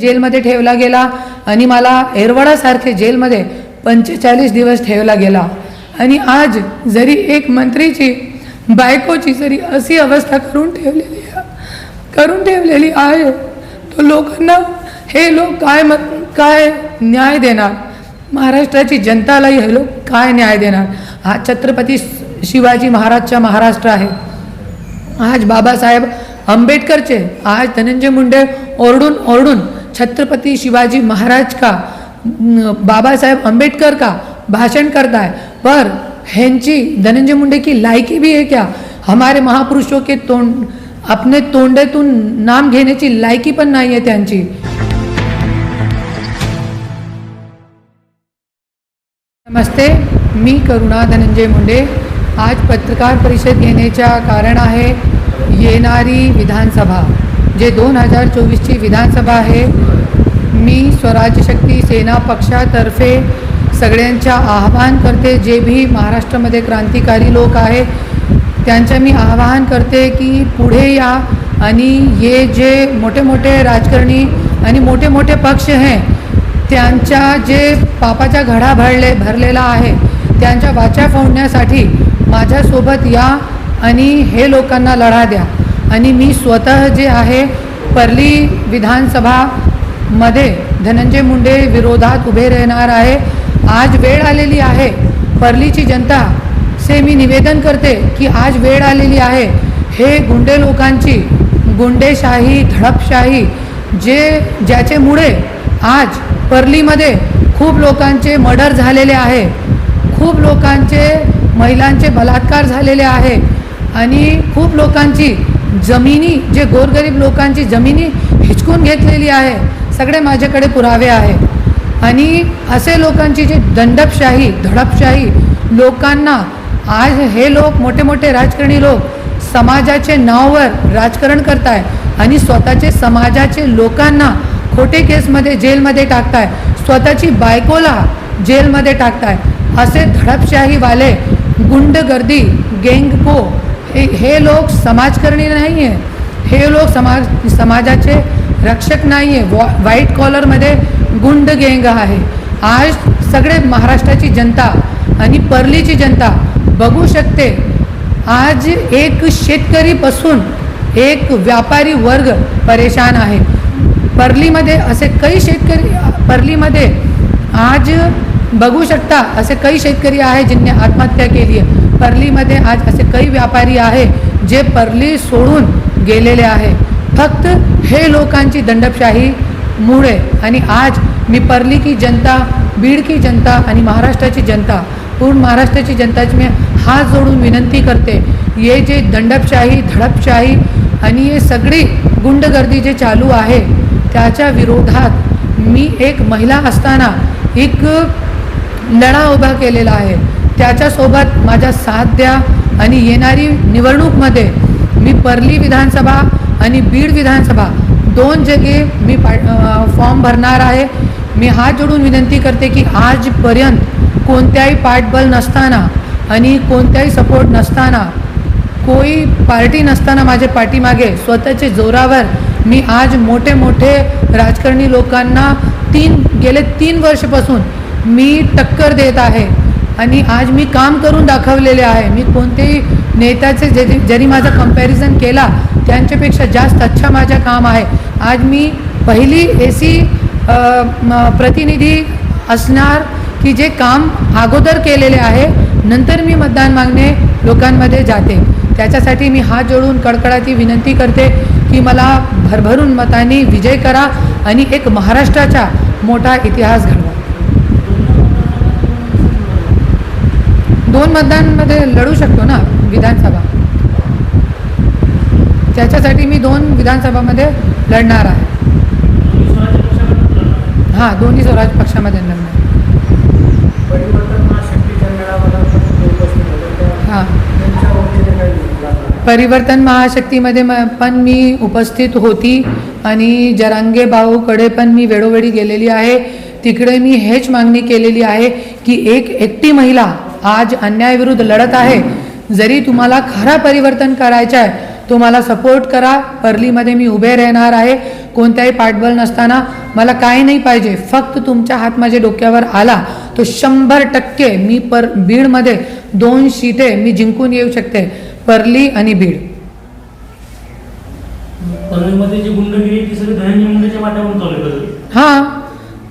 जेलमध्ये ठेवला गेला आणि मला एरवडासारखे जेलमध्ये 45 दिवस ठेवला गेला। आणि आज जरी एक मंत्रीची बायकोची जरी अशी अवस्था करून ठेवलेली आहे, तो लोकांना हे लोक काय न्याय देणार? महाराष्ट्राची जनतालाही हे लोक काय न्याय देणार? हा छत्रपती शिवाजी महाराजचा महाराष्ट्र आहे। आज बाबासाहेब आंबेडकरचे, आज धनंजय मुंडे ओरडून छत्रपति शिवाजी महाराज का, बाबासाहेब आंबेडकर का भाषण करता है, पर हेंची धनंजय मुंडे की लायकी भी है क्या? हमारे महापुरुषों के अपने तोंडातून नाम घेण्याची लायकी पण नाही आहे त्यांची। नमस्ते, मी करुणा धनंजय मुंडे। आज पत्रकार परिषद घेण्याचा कारण आहे येणारी विधानसभा, जे 2024ची विधानसभा आहे। मी स्वराज्य शक्ती सेना पक्षातर्फे सगळ्यांचा आवाहन करते, जे भी महाराष्ट्रामध्ये क्रांतिकारी लोक आहे त्यांचे मी आवाहन करते की पुढे या आणि ये जे मोठे मोठे राजकारणी आणि मोठे मोठे पक्ष हैं त्यांचा जे पापाचा घडा भरलेला आहे त्यांच्या वाचा फोडण्यासाठी माझ्यासोबत या आणि हे लोकांना लढा द्या। आणि मी स्वतः जे आहे परली विधानसभामध्ये धनंजय मुंडे विरोधात उभे राहणार आहे। आज वेळ आलेली आहे, परलीची जनता से मी निवेदन करते की आज वेळ आलेली आहे, हे गुंडे लोकांची गुंडेशाही धडपशाही ज्याच्यामुळे आज परलीमध्ये खूप लोकांचे मर्डर झालेले आहे, खूप लोकांचे महिलांचे बलात्कार झालेले आहे आणि खूप लोकांची जमिनी, जे गोरगरीब लोकांची जमिनी हिचकून घेतलेली आहे, सगळे माझ्याकडे पुरावे आहे। आणि असे लोकांची जे दंडपशाही धडपशाही लोकांना आज हे लोक मोठे मोठे राजकारणी लोक समाजाचे नावावर राजकारण करताय आणि स्वतःचे समाजाचे लोकांना खोटे केसमध्ये जेलमध्ये टाकताय, स्वतःची बायकोला जेलमध्ये टाकताय। असे धडपशाहीवाले गुंडगर्दी गँग हे लोक समाजकर्णी नाही आहे, हे लोक समाजाचे रक्षक नाही आहे, व्हाईट कॉलरमध्ये गुंड गँग आहे। आज सगळे महाराष्ट्राची जनता आणि परलीची जनता बघू शकते, आज एक शेतकरीपासून एक व्यापारी वर्ग परेशान आहे। परलीमध्ये असे काही शेतकरी, परलीमध्ये आज बघू शकता असे काही शेतकरी आहे जिनने आत्महत्या केली आहे। परलीमध्ये आज असे काही व्यापारी आहे जे परली सोडून गेलेले आहे, फक्त हे लोकांची दंडपशाही मुळे। आणि आज मी परली की जनता, बीड की जनता आणि महाराष्ट्राची जनता, पूर्ण महाराष्ट्राची जनताची मी हात जोडून विनंती करते, ये जे दंडपशाही धडपशाही आणि हे सगळी गुंडगर्दी जे चालू आहे त्याच्या विरोधात मी एक महिला असताना एक लढा उभा केलेला आहे, त्याच्यासोबत माझा साथ द्या। आणि येणारी निवडणूकमध्ये मी परली विधानसभा आणि बीड विधानसभा दोन जागे मी फॉर्म भरणार आहे। मी हात जोडून विनंती करते की आजपर्यंत कोणत्याही पाठबळ नसताना आणि कोणत्याही सपोर्ट नसताना, कोई पार्टी नसताना माझे पाठीमागे स्वतःचे जोरावर मी आज मोठे मोठे राजकारणी लोकांना गेले 3 वर्षापासून मी टक्कर देत आहे आणि आज मी काम करून दाखवलेले आहे। मी कोणतेही नेत्याचे जरी माझा कंपॅरिझन केला त्यांच्यापेक्षा जास्त अच्छा माझा काम आहे। आज मी पहिली एसी प्रतिनिधी असणार की जे काम अगोदर केलेले आहे, नंतर मी मतदान मागणे लोकांमध्ये जाते। त्याच्यासाठी मी हात जोडून कडकडाती विनंती करते की मला भरभरून मतांनी विजय करा आणि एक महाराष्ट्राचा मोठा इतिहास घडवा। 2 मतदानमध्ये लढू शकतो ना विधानसभा, त्याच्यासाठी मी 2 विधानसभामध्ये लढणार आहे। हां, दोन्ही स्वराज पक्षामध्ये लढणार। हां, परिवर्तन महाशक्तीमध्ये पण मी उपस्थित होती आणि जरांगे भाऊकडे पण मी वेळोवेळी गेलेली आहे। तिकडे मी हेच मागणी केलेली आहे की एक एकटी महिला आज अन्यायाविरुद्ध लढत आहे, जरी तुम्हाला खरा परिवर्तन करायचं आहे मला सपोर्ट करा. परलीमध्ये मी उभे राहणार आहे. कोणत्याही पाठबळ नसताना मला काही नाही पाहिजे, फक्त तुमच्या हात माझ्या डोक्यावर आला तो 100% मी बीडमध्ये 2 सीटे मी जिंकून येऊ शकते, परली आणि बीड. परलीमध्ये जी गुंडगिरी ती सगळी धनंजय मुंडेच्या वाट्यावरून चालू आहे. हां,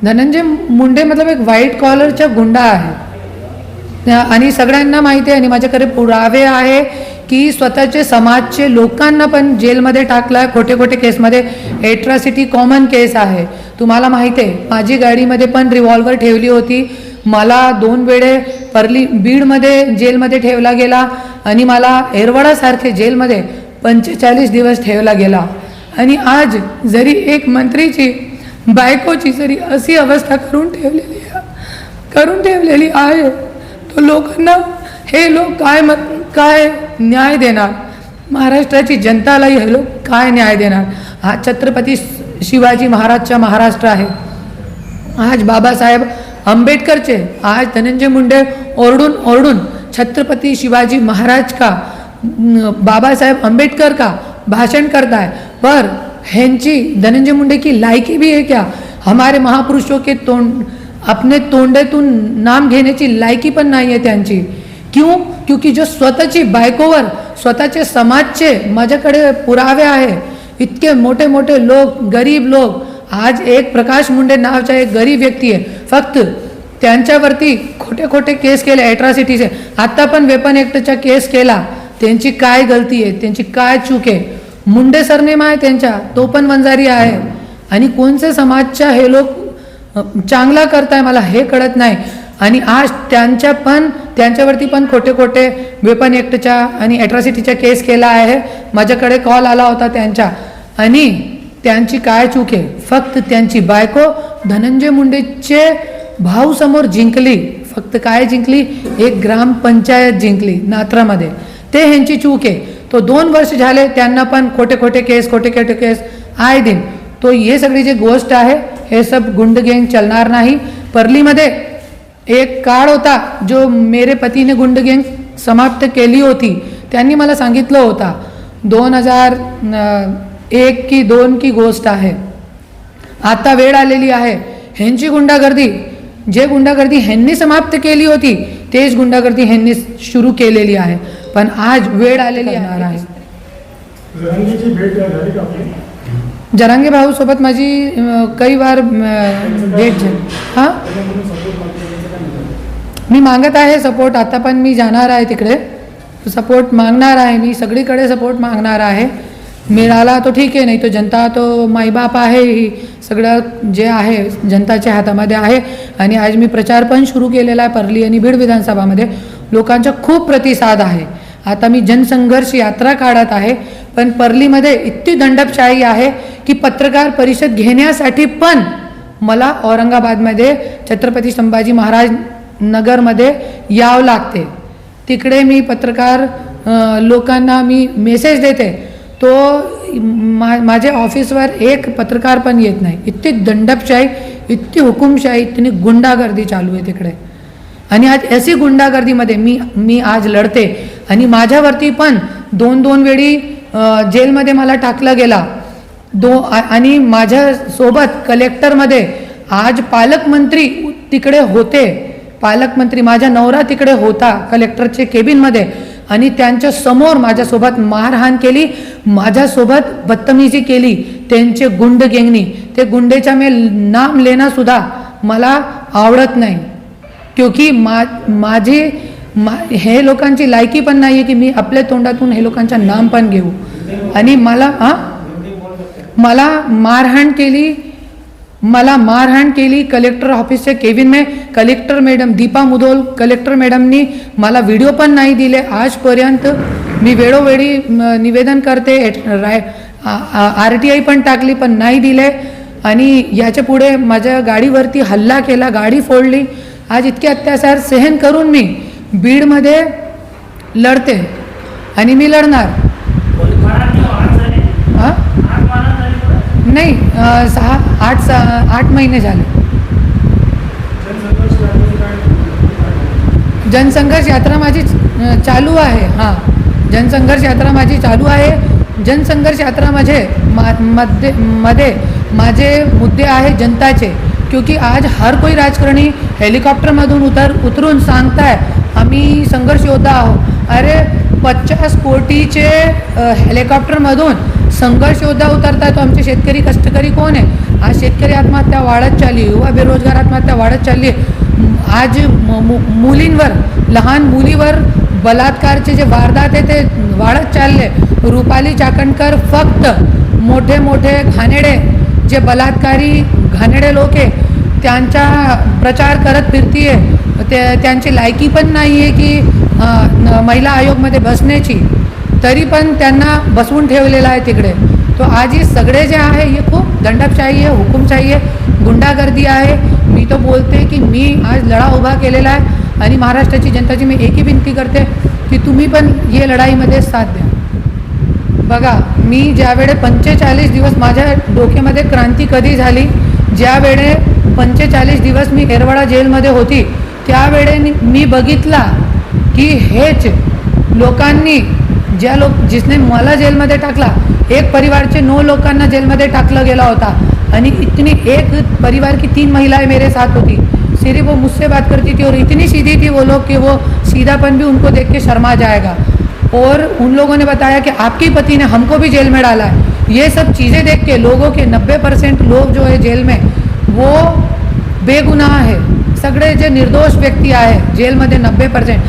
धनंजय मुंडे मतलब एक व्हाईट कॉलरचा गुंडा आहे आणि सगळ्यांना माहिती आहे आणि माझ्याकडे पुरावे आहे की स्वतःचे समाजचे लोकांना पण जेलमध्ये टाकला खोटे खोटे केसमध्ये. एट्रॉसिटी कॉमन केस आहे, तुम्हाला माहिती आहे. माझी गाडीमध्ये पण रिव्हॉल्वर ठेवली होती. मला 2 वेळे परली बीडमध्ये जेलमध्ये ठेवला गेला आणि मला एरवडासारखे जेलमध्ये 45 दिवस ठेवला गेला. आणि आज जरी एक मंत्रीची बायकोची जरी अशी अवस्था करून ठेवलेली आहे, तो लोकांना हे लोक काय न्याय देणार? महाराष्ट्राची जनतालाही हे लोक काय न्याय देणार? हा छत्रपती शिवाजी महाराजचा महाराष्ट्र आहे. आज बाबासाहेब आंबेडकरचे, आज धनंजय मुंडे ओरडून छत्रपती शिवाजी महाराज का, बाबासाहेब आंबेडकर का भाषण करता है, पर हैंची धनंजय मुंडे की लायकी भी है क्या? हमारे महापुरुषों के अपने तोंडातून नाम घेण्याची लायकी पण नाही आहे त्यांची. क्यों? क्योंकि जो स्वतःची बायकोवर स्वतःचे समाजचे माझ्याकडे पुरावे आहे. इतके मोठे मोठे लोक, गरीब लोक, आज एक प्रकाश मुंडे नावाचा एक गरीब व्यक्ती आहे, फक्त त्यांच्यावरती खोटे केस केले ॲट्रॉसिटीचे. आत्ता पण वेपन ॲक्टचा केस केला. त्यांची काय गलती आहे? त्यांची काय चूक आहे? मुंडे सरनेम आहे त्यांचा, तो पण वंजारी आहे. आणि कोणत्या समाजच्या हे लोक चांगला करताय मला हे कळत नाही. आणि आज त्यांच्यावरती पण खोटे वेपन ॲक्टच्या आणि ॲट्रॉसिटीचा केस केला आहे. माझ्याकडे कॉल आला होता त्यांचा. आणि त्यांची काय चूक आहे? फक्त त्यांची बायको धनंजय मुंडेचे भाऊ समोर जिंकली. फक्त काय जिंकली? एक ग्रामपंचायत जिंकली नात्रामध्ये. ते ह्यांची चूक आहे. तो 2 वर्ष झाले त्यांना पण खोटे केस आए दिन. तो ये सगळी जी गोष्ट आहे हे सब गुंड गँग चलणार नाही. परलीमध्ये एक काळ होता जो मेरे पतीने गुंड गँग समाप्त केली होती. त्यांनी मला सांगितलं होता 2001 की 2 की गोष्ट आहे. आता वेळ आलेली आहे ह्यांची गुंडागर्दी, जे गुंडागर्दी ह्यांनी समाप्त केली होती तेच गुंडागर्दी ह्यांनी सुरू केलेली आहे. पण आज वेळ आलेली आहे. जरांगे भाऊ सोबत माझी काही बार भेट झाली. हां, मी मागत आहे सपोर्ट. आता पण मी जाणार आहे तिकडे, सपोर्ट मागणार आहे. मी सगळीकडे सपोर्ट मागणार आहे. मिळाला तो ठीक आहे, नाही तो जनता तो माईबाप आहे. ही सगळं जे आहे जनताच्या हातामध्ये आहे. आणि आज मी प्रचार पण सुरू केलेला आहे परली आणि बीड विधानसभामध्ये. लोकांचा खूप प्रतिसाद आहे. आता मी जनसंघर्ष यात्रा काढत आहे. पण परलीमध्ये इतकी दंडपशाही आहे की पत्रकार परिषद घेण्यासाठी पण मला औरंगाबादमध्ये छत्रपती संभाजी महाराज नगरमध्ये यावं लागते. तिकडे मी पत्रकार लोकांना मी मेसेज देते, तो माझ्या ऑफिसवर एक पत्रकार पण येत नाही. इतकी दंडपशाही, इतकी हुकुमशाही, इतकी गुंडागर्दी चालू आहे तिकडे. आणि आज अशी गुंडागर्दीमध्ये मी आज लढते. आणि माझ्यावरती पण 2 वेळी जेलमध्ये मला टाकलं गेला. आणि माझ्यासोबत कलेक्टरमध्ये आज पालकमंत्री तिकडे होते. पालकमंत्री माझा नवरा तिकडे होता कलेक्टरचे केबिनमध्ये. आणि त्यांच्या समोर माझ्यासोबत मारहाण केली, माझ्यासोबत बदतमीजी केली त्यांचे गुंड गँगनी. ते गुंडेचा मी नाम लेणंसुद्धा मला आवडत नाही. क्योंकि हे लोकांची लायकी पण नाही आहे की मी आपल्या तोंडातून हे लोकांचं नाम पण घेऊ. आणि मला मारहाण केली कलेक्टर ऑफिसचे केबिन में. Collector madam Deepa Mudhol collector मॅडमनी मला व्हिडिओ पण नाही दिले आजपर्यंत. मी वेळोवेळी निवेदन करते, RTI पण टाकली पण नाही दिले. आणि याच्या पुढे माझ्या गाडीवरती हल्ला केला, गाडी फोडली. आज इतके अत्याचार सहन करून मी बीडमध्ये लढते आणि मी लढणार. हां, नाही 8 महिने झाले. जनसंघर्ष यात्रा माझी चालू आहे. हां, जनसंघर्ष यात्रा माझी चालू आहे. जनसंघर्ष यात्रा मध्ये माझे मुद्दे आहे जनताचे, क्योंकि आज हर कोई राजकारणी हेलिकॉप्टरमधून उतरून सांगताय आम्ही संघर्ष योद्धा आहोत. अरे 50 कोटीचे हेलिकॉप्टरमधून संघर्ष योद्धा उतरताय, तो आमचे शेतकरी कष्टकरी कोण आहे? आज शेतकरी आत्महत्या वाढत चालली, युवा बेरोजगार आत्महत्या वाढत चालली. आज मुलींवर, लहान मुलीवर बलात्कारचे जे वारदात आहे ते वाढत चालले. रुपाली चाकणकर फक्त मोठे मोठे घाणेडे जे बलात्कारी घाणेडे लोक आहे त्यांचा प्रचार करत फिरतीये. त्यांची लायकी पण नाही आहे की महिला आयोगमध्ये बसण्याची, तरी पण त्यांना बसवून ठेवलेलं आहे तिकडे. तो आज हे सगळे जे आहे हे खूप दंडशाही आहे, हुकुमशाही आहे, गुंडागर्दी आहे. मी तो बोलते की मी आज लढा उभा केलेला आहे आणि महाराष्ट्राची जनताची मी एकही विनंती करते की तुम्ही पण हे लढाईमध्ये साथ द्या. बघा, मी ज्यावेळे 45 दिवस माझ्या डोक्यामध्ये क्रांती कधी झाली, ज्यावेळे 45 दिवस मी येरवडा जेलमध्ये होती त्यावेळे मी बघितला की हेच लोकांनी जिसने मला जेलमध्ये टाकला, एक परिवारचे 9 लोकांना जेलमध्ये टाकलं गेला होता आणि इतनी एक परिवार की 3 महिलाएं मेरे साथ होती. सिर्फ वो मुझसे बात करती थी और इतनी सीधी थी वो लोग कि वो सीधापन भी उनको देख के शर्मा जाएगा. और उन लोगों ने बताया कि आपके पति ने हमको भी जेल में डाला है. ये सब चीज़ें देख के लोगों के 90% लोग जो है जेल में वो बेगुनाह है. सगळे जे निर्दोष व्यक्ती आहे जेलमध्ये 90%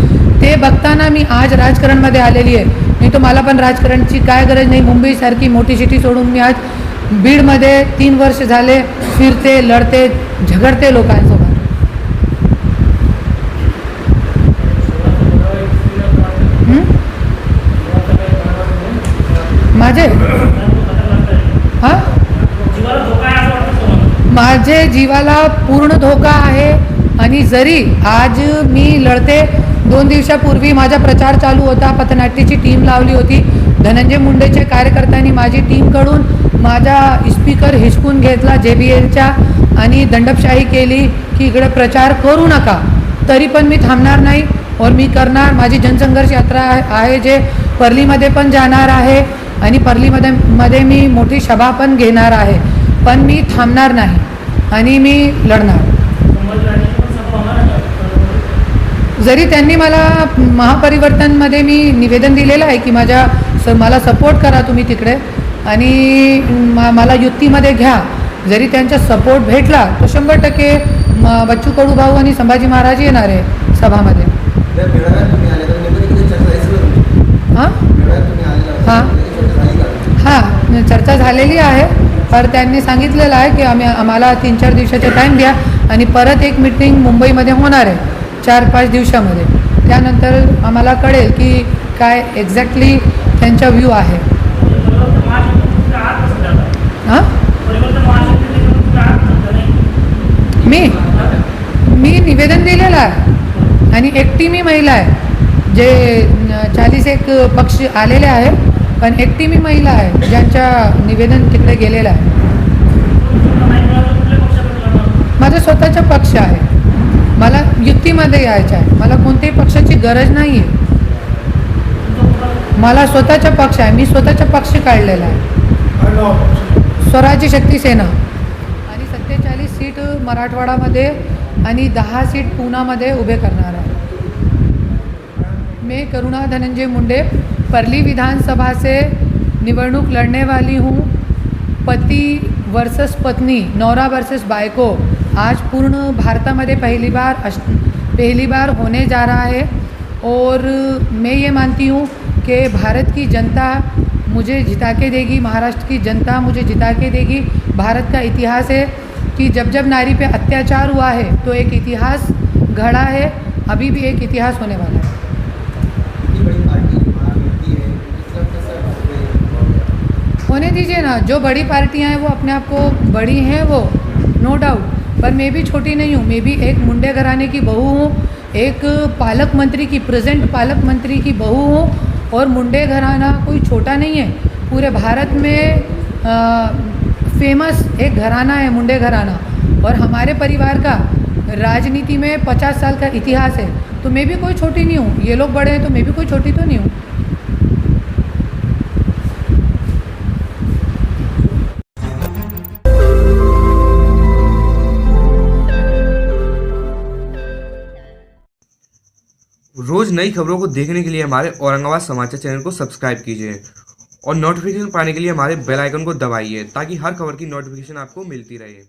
ते बघताना मी आज राजकारणमध्ये आलेली आहे. नाही तर मला पण राजकारणाची काय गरज नाही. मुंबईसारखी मोठी सिटी सोडून मी आज बीडमध्ये 3 वर्ष झाले फिरते, लढते, झगडते लोकांसोबत. माझे हां माझे जीवाला पूर्ण धोका आहे. आणि जरी आज मी लढते, 2 दिवसापूर्वी माझा प्रचार चालू होता, पथनाट्याची टीम लावली होती. धनंजय मुंडेचे कार्यकर्त्यांनी माझी टीमकडून माझा स्पीकर हिसकून घेतला JBLच्या आणि दंडशाही केली की इकडे प्रचार करू नका. तरी पण मी थांबणार नाही और मी करणार. माझी जनसंघर्ष यात्रा आहे जे परलीमध्ये पण जाणार आहे आणि परलीमध्ये मी मोठी सभा पण घेणार आहे. पण मी थांबणार नाही आणि मी लढणार. जरी त्यांनी मला महापरिवर्तनमध्ये मी निवेदन दिलेलं आहे की मला सपोर्ट करा तुम्ही तिकडे आणि मला युतीमध्ये घ्या. जरी त्यांचा सपोर्ट भेटला तर 100% बच्चू कडू भाऊ आणि संभाजी महाराज येणार आहे सभामध्ये. हां हां चर्चा झालेली आहे. पर त्यांनी सांगितलेलं आहे की आम्हाला 3-4 दिवसाचा टाईम द्या आणि परत एक मीटिंग मुंबईमध्ये होणार आहे 4-5 दिवसामध्ये. त्यानंतर आम्हाला कळेल की काय एक्झॅक्टली त्यांचा व्ह्यू आहे. हां मी निवेदन दिलेलं आहे आणि एकटी मी महिला आहे. जे 41 पक्ष आलेले आहे पण एकटी मी महिला आहे ज्यांच्या निवेदन तिकडे गेलेलं आहे. माझा स्वतःचा पक्ष आहे. मला युतीमध्ये यायचं आहे. मला कोणत्याही पक्षाची गरज नाही आहे. मला स्वतःचा पक्ष आहे. मी स्वतःचा पक्ष काढलेला आहे, स्वराज्य शक्ती सेना. आणि 47 सीट मराठवाडामध्ये आणि 10 सीट पुण्यामध्ये उभे करणार आहे. मैं करुणा धनंजय मुंडे परली विधानसभा से निवडणूक लड़ने वाली हूँ. पति वर्सेस पत्नी, नौरा वर्सेस बायको आज पूर्ण भारतामध्ये पहली बार होने जा रहा है. और मैं ये मानती हूँ कि भारत की जनता मुझे जिता के देगी, महाराष्ट्र की जनता मुझे जिता के देगी. भारत का इतिहास है कि जब जब नारी पे अत्याचार हुआ है तो एक इतिहास घड़ा है, अभी भी एक इतिहास होने वाला है. होने दीजिए ना. जो बड़ी पार्टियां हैं वो अपने आप को बड़ी हैं, वो नो डाउट. पर मैं भी छोटी नहीं हूँ. मैं भी एक मुंडे घराने की बहू हूँ, एक पालक मंत्री की, प्रेजेंट पालक मंत्री की बहू हूँ. और मुंडे घराना कोई छोटा नहीं है. पूरे भारत में फेमस एक घराना है मुंडे घराना. और हमारे परिवार का राजनीति में 50 साल का इतिहास है. तो मैं भी कोई छोटी नहीं हूँ. ये लोग बड़े हैं तो मैं भी कोई छोटी तो नहीं हूँ. रोज नई खबरों को देखने के लिए हमारे औरंगाबाद समाचार चैनल को सब्सक्राइब कीजिए और नोटिफिकेशन पाने के लिए हमारे बेल आइकन को दबाइए ताकि हर खबर की नोटिफिकेशन आपको मिलती रहे।